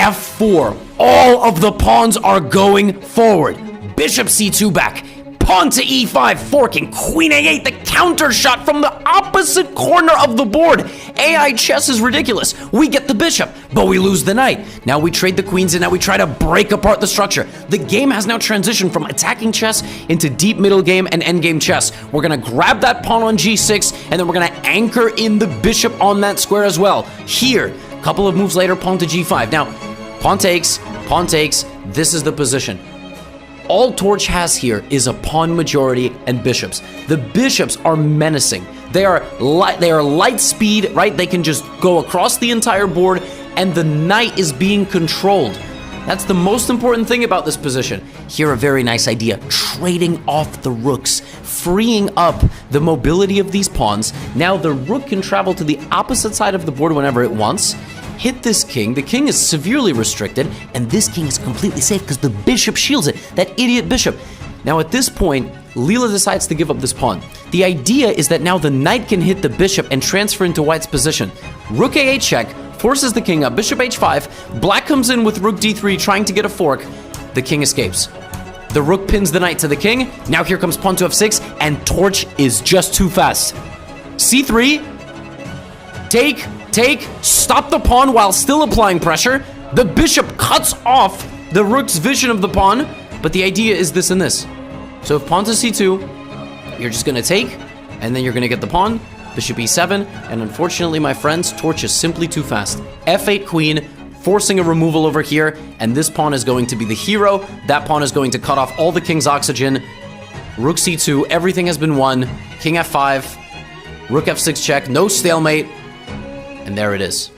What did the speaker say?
f4. All of the pawns are going forward. Bishop c2 back. Pawn to e5, forking. Queen a8, the counter shot from the opposite corner of the board. AI chess is ridiculous. We get the bishop, but we lose the knight. Now we trade the queens, and now we try to break apart the structure. The game has now transitioned from attacking chess into deep middle game and endgame chess. We're gonna grab that pawn on g6, and then we're gonna anchor in the bishop on that square as well. Here, a couple of moves later, pawn to g5. Now, pawn takes, this is the position. All Torch has here is a pawn majority and bishops. The bishops are menacing. They are light speed, right? They can just go across the entire board, and the knight is being controlled. That's the most important thing about this position. Here, a very nice idea. Trading off the rooks, freeing up the mobility of these pawns. Now the rook can travel to the opposite side of the board whenever it wants. Hit this king. The king is severely restricted, and this king is completely safe because the bishop shields it. That idiot bishop. Now at this point, Leela decides to give up this pawn. The idea is that now the knight can hit the bishop and transfer into white's position. Rook a8 check, forces the king up, bishop h5, black comes in with rook d3 trying to get a fork. The king escapes. The rook pins the knight to the king. Now here comes pawn to f6, and Torch is just too fast. c3, take, stop the pawn while still applying pressure. The bishop cuts off the rook's vision of the pawn, but the idea is this and this. So if pawn to c2, you're just gonna take, and then you're gonna get the pawn, bishop e7, and unfortunately, my friends, Torch is simply too fast. f8 queen, forcing a removal over here, and this pawn is going to be the hero. That pawn is going to cut off all the king's oxygen. Rook c2, everything has been won. King f5, rook f6 check, no stalemate. And there it is.